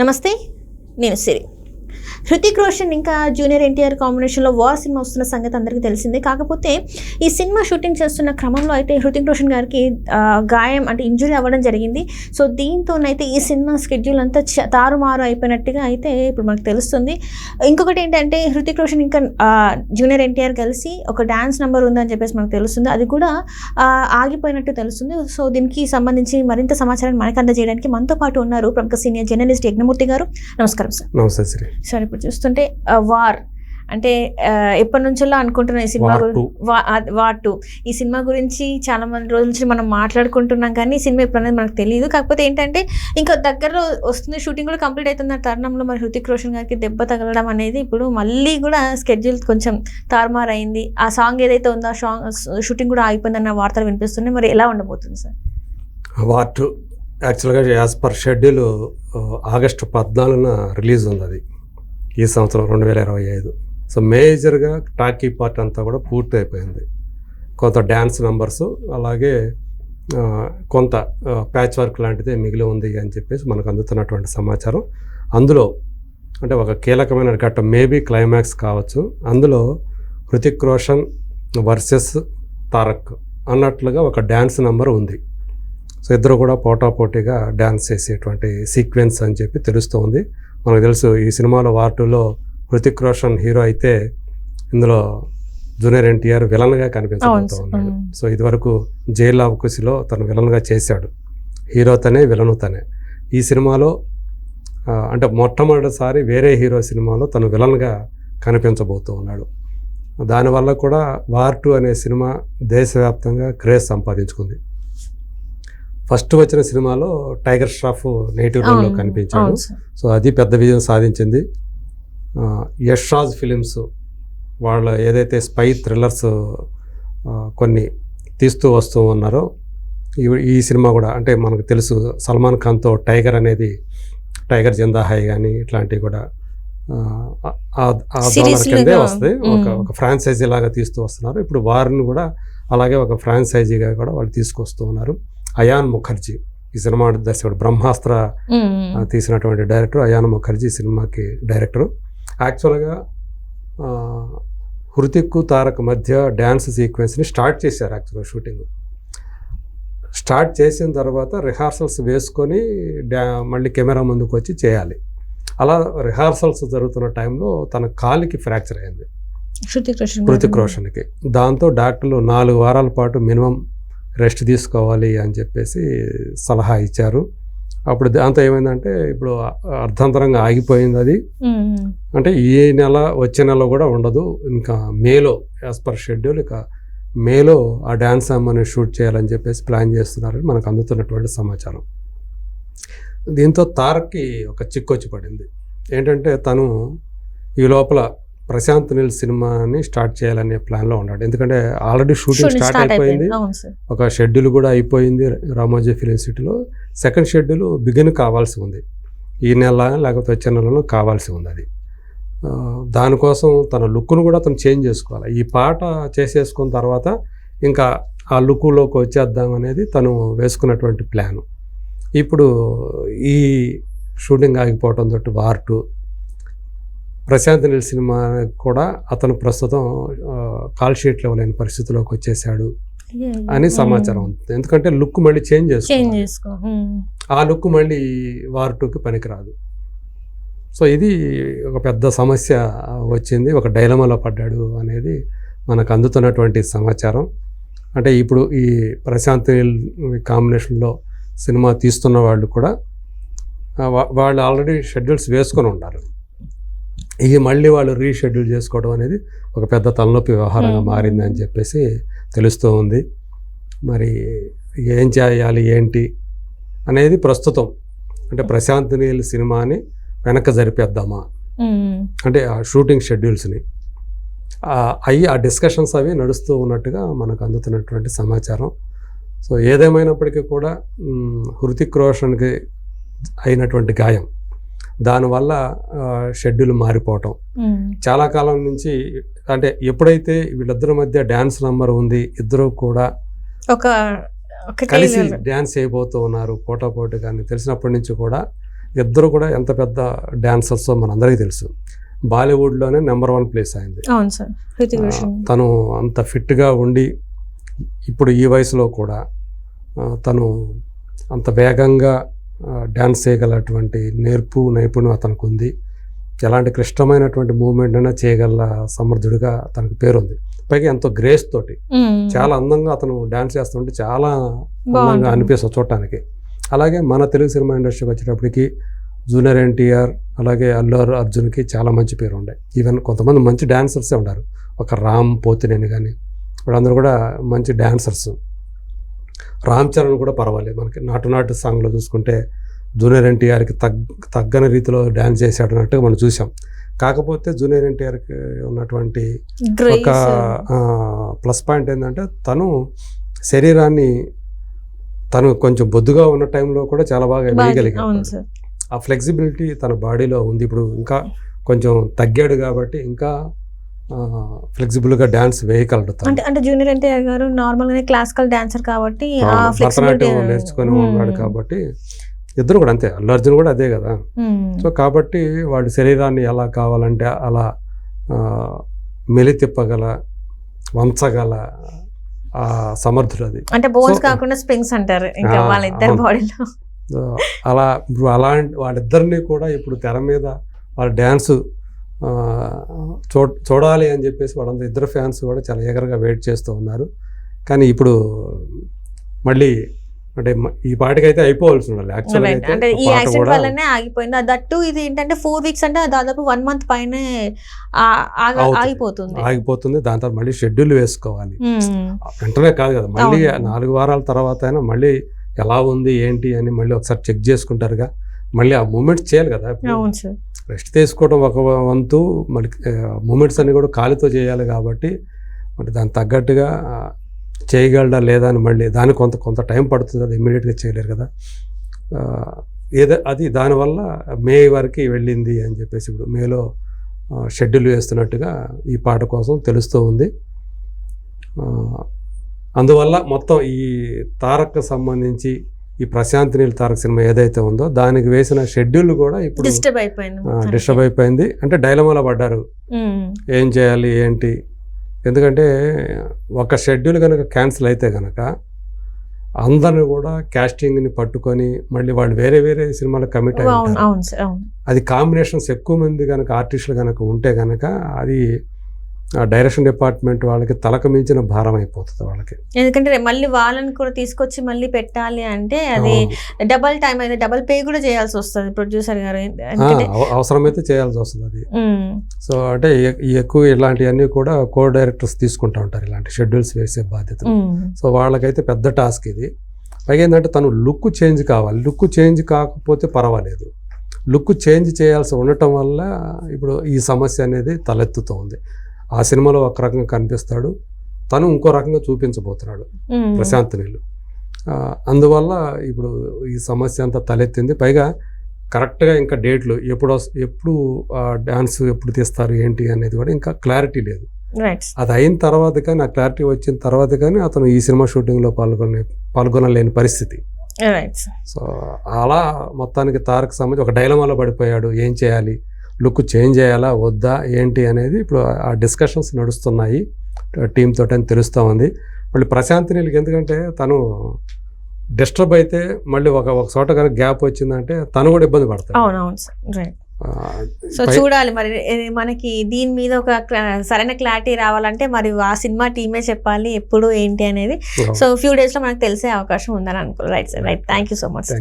నమస్తే, నేను సిరి. హృతిక్ రోషన్ ఇంకా జూనియర్ ఎన్టీఆర్ కాంబినేషన్లో వార్ సినిమా వస్తున్న సంగతి అందరికీ తెలిసిందే. కాకపోతే ఈ సినిమా షూటింగ్ చేస్తున్న క్రమంలో అయితే హృతిక్ రోషన్ గారికి గాయం అంటే ఇంజురీ అవ్వడం జరిగింది. సో దీంతోనైతే ఈ సినిమా స్కెడ్యూల్ అంతా తారుమారు అయిపోయినట్టుగా అయితే ఇప్పుడు మనకు తెలుస్తుంది. ఇంకొకటి ఏంటంటే హృతిక్ రోషన్ ఇంకా జూనియర్ ఎన్టీఆర్ కలిసి ఒక డ్యాన్స్ నెంబర్ ఉందని చెప్పేసి మనకు తెలుస్తుంది. అది కూడా ఆగిపోయినట్టు తెలుస్తుంది. సో దీనికి సంబంధించి మరింత సమాచారాన్ని మనకు అందజేయడానికి మనతో పాటు ఉన్నారు ప్రముఖ సీనియర్ జర్నలిస్ట్ యజ్ఞమూర్తి గారు. నమస్కారం సార్. నమస్తే శ్రీ. సార్, ఇప్పుడు చూస్తుంటే వార్ అంటే ఎప్పటి నుంచో అనుకుంటున్నాం ఈ సినిమా వార్ 2 ఈ సినిమా గురించి చాలా మంది రోజుల నుంచి మనం మాట్లాడుకుంటున్నాం, కానీ ఈ సినిమా ఎప్పుడు అనేది మనకు తెలియదు. కాకపోతే ఏంటంటే ఇంకా దగ్గరలో వస్తుంది, షూటింగ్ కూడా కంప్లీట్ అవుతున్న తరుణంలో మరి హృతిక్ రోషన్ గారికి దెబ్బ తగలడం అనేది ఇప్పుడు మళ్ళీ కూడా స్కెడ్యూల్ కొంచెం తారుమారు అయింది. ఆ సాంగ్ ఏదైతే ఉందో ఆ సాంగ్ షూటింగ్ కూడా ఆగిపోయిందన్న వార్తలు వినిపిస్తున్నాయి. మరి ఎలా ఉండబోతుంది సార్? వార్ 2 యాక్చువల్గా యాజ్ పర్ షెడ్యూల్ ఆగస్టు 14న రిలీజ్ ఉంది. అది ఈ సంవత్సరం 2025. సో మేజర్గా టాకీ పార్ట్ అంతా కూడా పూర్తి అయిపోయింది. కొంత డ్యాన్స్ నెంబర్స్ అలాగే కొంత ప్యాచ్ వర్క్ లాంటిదే మిగిలి ఉంది అని చెప్పేసి మనకు అందుతున్నటువంటి సమాచారం. అందులో అంటే ఒక కీలకమైన ఘట్టం, మేబీ క్లైమాక్స్ కావచ్చు, అందులో హృతిక్ రోషన్ వర్సెస్ తారక్ అన్నట్లుగా ఒక డ్యాన్స్ నెంబర్ ఉంది. సో ఇద్దరు కూడా పోటాపోటీగా డ్యాన్స్ చేసేటువంటి సీక్వెన్స్ అని చెప్పి తెలుస్తూ ఉంది. మనకు తెలుసు ఈ సినిమాలో వార్ 2లో హృతిక్ రోషన్ హీరో అయితే ఇందులో జూనియర్ ఎన్టీఆర్ విలన్గా కనిపించబోతూ ఉన్నాడు. సో ఇదివరకు జైల్ ఆఫ్ కుషిలో తను విలన్గా చేశాడు. హీరో తనే, విలను తనే. ఈ సినిమాలో అంటే మొట్టమొదటిసారి వేరే హీరో సినిమాలో తను విలన్గా కనిపించబోతూ ఉన్నాడు. దానివల్ల కూడా వార్ 2 అనే సినిమా దేశవ్యాప్తంగా క్రేజ్ సంపాదించుకుంది. ఫస్ట్ వచ్చిన సినిమాలో టైగర్ ష్రాఫ్ నెగిటివ్ రోల్లో కనిపించాడు. సో అది పెద్ద విజయం సాధించింది. యష్ రాజ్ ఫిలిమ్స్ వాళ్ళ ఏదైతే స్పై థ్రిల్లర్స్ కొన్ని తీస్తూ వస్తూ ఉన్నారో ఈ సినిమా కూడా, అంటే మనకు తెలుసు సల్మాన్ ఖాన్తో టైగర్ అనేది, టైగర్ జిందా హై కానీ ఇట్లాంటివి కూడా కిందే వస్తాయి. ఒక ఫ్రాంచైజీ లాగా తీస్తూ వస్తున్నారు. ఇప్పుడు వారిని కూడా అలాగే ఒక ఫ్రాంచైజీగా కూడా వాళ్ళు తీసుకొస్తూ ఉన్నారు. అయాన్ ముఖర్జీ ఈ సినిమా దర్శకుడు, బ్రహ్మాస్త్ర తీసినటువంటి డైరెక్టర్ అయాన్ ముఖర్జీ సినిమాకి డైరెక్టరు. యాక్చువల్గా హృతిక్ తారక్ మధ్య డ్యాన్స్ సీక్వెన్స్ని స్టార్ట్ చేశారు. యాక్చువల్గా షూటింగ్ స్టార్ట్ చేసిన తర్వాత రిహార్సల్స్ వేసుకొని మళ్ళీ కెమెరా ముందుకు వచ్చి చేయాలి. అలా రిహార్సల్స్ జరుగుతున్న టైంలో తన కాలికి ఫ్రాక్చర్ అయింది హృతిక్ రోషన్కి. దాంతో డాక్టర్లు 4 వారాల పాటు మినిమం రెస్ట్ తీసుకోవాలి అని చెప్పేసి సలహా ఇచ్చారు. అప్పుడు దాంతో ఏమైందంటే ఇప్పుడు అర్ధాంతరంగా ఆగిపోయింది అది. అంటే ఈ నెల వచ్చే నెల కూడా ఉండదు, ఇంకా మేలో యాజ్ పర్ షెడ్యూల్ ఇక మేలో ఆ డ్యాన్స్ అమ్మని షూట్ చేయాలని చెప్పేసి ప్లాన్ చేస్తున్నారని మనకు అందుతున్నటువంటి సమాచారం. దీంతో తారక్కి ఒక చిక్కొచ్చి పడింది. ఏంటంటే తను ఈ లోపల ప్రశాంత్ నీల్ సినిమాని స్టార్ట్ చేయాలనే ప్లాన్లో ఉన్నాడు. ఎందుకంటే ఆల్రెడీ షూటింగ్ స్టార్ట్ అయిపోయింది, ఒక షెడ్యూల్ కూడా అయిపోయింది రామోజీ ఫిలిం సిటీలో. సెకండ్ షెడ్యూల్ బిగిన్ కావాల్సి ఉంది, ఈ నెల లేకపోతే వచ్చే నెలలో కావాల్సి ఉంది. అది దానికోసం తన లుక్ను కూడా తను చేంజ్ చేసుకోవాలి. ఈ పాట చేసేసుకున్న తర్వాత ఇంకా ఆ లుక్లోకి వచ్చేద్దాం అనేది తను వేసుకున్నటువంటి ప్లాను. ఇప్పుడు ఈ షూటింగ్ ఆగిపోవడం తోటి వార్ 2, ప్రశాంత్ నీల్ సినిమా కూడా అతను ప్రస్తుతం కాల్ షీట్ లేని పరిస్థితిలోకి వచ్చేసాడు అని సమాచారం ఉంది. ఎందుకంటే లుక్ మళ్ళీ చేంజ్ చేసుకో, ఆ లుక్ మళ్ళీ వార్ 2కి పనికిరాదు. సో ఇది ఒక పెద్ద సమస్య వచ్చింది, ఒక డైలమాలో పడ్డాడు అనేది మనకు అందుతున్నటువంటి సమాచారం. అంటే ఇప్పుడు ఈ ప్రశాంత్ నీల్ కాంబినేషన్లో సినిమా తీస్తున్న వాళ్ళు కూడా వాళ్ళు ఆల్రెడీ షెడ్యూల్స్ వేసుకొని ఉన్నారు. ఇవి మళ్ళీ వాళ్ళు రీషెడ్యూల్ చేసుకోవడం అనేది ఒక పెద్ద తలనొప్పి వ్యవహారంగా మారింది అని చెప్పేసి తెలుస్తూ ఉంది. మరి ఏం చేయాలి ఏంటి అనేది ప్రస్తుతం అంటే ప్రశాంత్ నీల్ సినిమాని వెనక్కి జరిపేద్దామా అంటే ఆ షూటింగ్ షెడ్యూల్స్ని ఆ డిస్కషన్స్ అవి నడుస్తూ ఉన్నట్టుగా మనకు అందుతున్నటువంటి సమాచారం. సో ఏదేమైనప్పటికీ కూడా హృతిక్ రోషన్కి అయినటువంటి గాయం, దానివల్ల షెడ్యూల్ మారిపోవటం చాలా కాలం నుంచి, అంటే ఎప్పుడైతే వీళ్ళిద్దరి మధ్య డ్యాన్స్ నెంబర్ ఉంది, ఇద్దరు కూడా కలిసి డ్యాన్స్ చేయబోతూ ఉన్నారు పోటాపోటీ కానీ తెలిసినప్పటి నుంచి కూడా ఇద్దరు కూడా ఎంత పెద్ద డాన్సర్సో మనందరికీ తెలుసు. బాలీవుడ్లోనే నెంబర్ 1 ప్లేస్ అయింది. అవును సార్, హృతిక్ రోషన్ తను అంత ఫిట్గా ఉండి ఇప్పుడు ఈ వయసులో కూడా తను అంత వేగంగా డ్యాన్స్ చేయగలటువంటి నేర్పు నైపుణ్యం అతనికి ఉంది. ఎలాంటి క్లిష్టమైనటువంటి మూమెంట్ అయినా చేయగల సమర్థుడిగా తనకు పేరుంది. పైగా ఎంతో గ్రేస్ తోటి చాలా అందంగా అతను డ్యాన్స్ చేస్తుంటే చాలా అందంగా అనిపిస్తుంది చూడటానికి. అలాగే మన తెలుగు సినిమా ఇండస్ట్రీకి వచ్చేటప్పటికి జూనియర్ ఎన్టీఆర్ అలాగే అల్లు అర్జున్కి చాలా మంచి పేరు ఉండే. ఈవెన్ కొంతమంది మంచి డాన్సర్సే ఉన్నారు. ఒక రామ్ పోతినేని కానీ వాళ్ళందరూ కూడా మంచి డాన్సర్స్. రామ్ చరణ్ కూడా పర్వాలేదు. మనకి నాటు సాంగ్లో చూసుకుంటే జూనియర్ ఎన్టీఆర్కి తగ్గని రీతిలో డ్యాన్స్ చేశాడు అన్నట్టుగా మనం చూసాం. కాకపోతే జూనియర్ ఎన్టీఆర్కి ఉన్నటువంటి ఒక ప్లస్ పాయింట్ ఏంటంటే తను శరీరాన్ని తను కొంచెం బొద్దుగా ఉన్న టైంలో కూడా చాలా బాగా వేయగలిగాడు. ఆ ఫ్లెక్సిబిలిటీ తన బాడీలో ఉంది. ఇప్పుడు ఇంకా కొంచెం తగ్గాడు కాబట్టి ఇంకా ఫ్లెక్సిబుల్గా డ్యాన్స్ వేయగలడు. అంటే జూనియర్ ఎన్టీఆర్ గారు నార్మల్గానే క్లాసికల్ డాన్సర్ కాబట్టి భరతనాట్యం నేర్చుకొని ఉన్నాడు కాబట్టి ఇద్దరు కూడా అంతే. అల్లు అర్జున్ కూడా అదే కదా. సో కాబట్టి వాడి శరీరాన్ని ఎలా కావాలంటే అలా మెలితిప్పగల వంచగల ఆ సమర్థుడు అది. అంటే బోన్స్ కాకుండా స్ప్రింగ్స్ అంటారు ఇంకా వాళ్ళిద్దరి బాడీలో. అలా ఇప్పుడు అలాంటి వాళ్ళిద్దరినీ కూడా ఇప్పుడు తెర మీద వాళ్ళ డ్యాన్సు చూడాలి అని చెప్పేసి వాళ్ళందరూ ఇద్దరు ఫ్యాన్స్ కూడా చాలా ఎగరగా వెయిట్ చేస్తూ ఉన్నారు. కానీ ఇప్పుడు మళ్ళీ అంటే ఈ పాటకైతే అయిపోవాల్సి ఉండాలి. అంటే ఈ యాక్సిడెంట్ వల్లనే ఆగిపోయింది. దట్టు ఇది ఏంటంటే 4 weeks అంటే దాదాపు 1 month పైనే ఆగిపోతుంది. దాని తర్వాత మళ్ళీ షెడ్యూల్ వేసుకోవాలి. వెంటనే కాదు కదా, మళ్ళీ 4 వారాల తర్వాత అయినా మళ్ళీ ఎలా ఉంది ఏంటి అని మళ్ళీ ఒకసారి చెక్ చేసుకుంటారుగా. మళ్ళీ ఆ మూమెంట్స్ చేయాలి కదా. రెస్ట్ తీసుకోవడం ఒక వంతు, మళ్ళీ మూమెంట్స్ అన్ని కూడా కాలితో చేయాలి కాబట్టి మరి దానికి తగ్గట్టుగా చేయగలడా లేదా అని మళ్ళీ దానికి కొంత టైం పడుతుంది కదా, ఇమ్మీడియట్గా చేయలేరు కదా. అది దానివల్ల మే వరకు వెళ్ళింది అని చెప్పేసి ఇప్పుడు మేలో షెడ్యూల్ వేస్తున్నట్టుగా ఈ పాట కోసం తెలుస్తూ ఉంది. అందువల్ల మొత్తం ఈ తారక్కి సంబంధించి ఈ ప్రశాంత్ నీల్ తారక్ సినిమా ఏదైతే ఉందో దానికి వేసిన షెడ్యూల్ కూడా ఇప్పుడు డిస్టర్బ్ అయిపోయింది. అంటే డైలమాలో పడ్డారు, ఏం చేయాలి ఏంటి. ఎందుకంటే ఒక షెడ్యూల్ కనుక క్యాన్సిల్ అయితే కనుక అందరిని కూడా క్యాస్టింగ్ని పట్టుకొని మళ్ళీ వాళ్ళు వేరే సినిమాలకు కమిట్ అయి ఉంటారు. అది కాంబినేషన్స్ ఎక్కువ మంది కనుక ఆర్టిస్టులు కనుక ఉంటే కనుక అది డైరెక్షన్ డిపార్ట్మెంట్ వాళ్ళకి తలకు మించిన భారం అయిపోతుంది వాళ్ళకి. ఎందుకంటే మళ్ళీ వాళ్ళని కూడా తీసుకొచ్చి మళ్ళీ పెట్టాలి అంటే అది డబల్ టైం అయితే డబల్ పే కూడా చేయాల్సి వస్తుంది ప్రొడ్యూసర్ గారు. అవసరమైతే చేయాల్సి వస్తుంది అది. సో అంటే ఎక్కువ ఇలాంటివన్నీ కూడా కో డైరెక్టర్స్ తీసుకుంటూ ఉంటారు ఇలాంటి షెడ్యూల్స్ వేసే బాధ్యతలు. సో వాళ్ళకైతే పెద్ద టాస్క్ ఇది. పైగా ఏంటంటే తను లుక్ చేంజ్ కావాలి. లుక్ చేంజ్ కాకపోతే పర్వాలేదు, లుక్ చేంజ్ చేయాల్సి ఉండటం వల్ల ఇప్పుడు ఈ సమస్య అనేది తలెత్తుతోంది. ఆ సినిమాలో ఒక రకంగా కనిపిస్తాడు, తను ఇంకో రకంగా చూపించబోతున్నాడు ప్రశాంత్ నీల్. అందువల్ల ఇప్పుడు ఈ సమస్య అంతా తలెత్తింది. పైగా కరెక్ట్గా ఇంకా డేట్లు ఎప్పుడు డాన్స్ ఎప్పుడు తీస్తారు ఏంటి అనేది కూడా ఇంకా క్లారిటీ లేదు. అది అయిన తర్వాత కానీ ఆ క్లారిటీ వచ్చిన తర్వాత కానీ అతను ఈ సినిమా షూటింగ్లో పాల్గొనలేని పరిస్థితి. సో అలా మొత్తానికి తారక్ సంబంధించి ఒక డైలమాలో పడిపోయాడు. ఏం చేయాలి, లుక్ చేంజ్ చేయాలా వద్దా ఏంటి అనేది ఇప్పుడు ఆ డిస్కషన్స్ నడుస్తున్నాయి టీమ్ తోటి అని తెలుస్తూ ఉంది. మళ్ళీ ప్రశాంత్ నీల్కి ఎందుకంటే తను డిస్టర్బ్ అయితే మళ్ళీ ఒక చోట కనుక గ్యాప్ వచ్చిందంటే తను కూడా ఇబ్బంది పడతాడు. సో చూడాలి మరి మనకి దీని మీద ఒక సరైన క్లారిటీ రావాలంటే మరి ఆ సినిమా టీమే చెప్పాలి ఎప్పుడు ఏంటి అనేది. సో ఫ్యూ డేస్లో మనకు తెలిసే అవకాశం ఉందని అనుకో. Right sir, right. Thank you so much.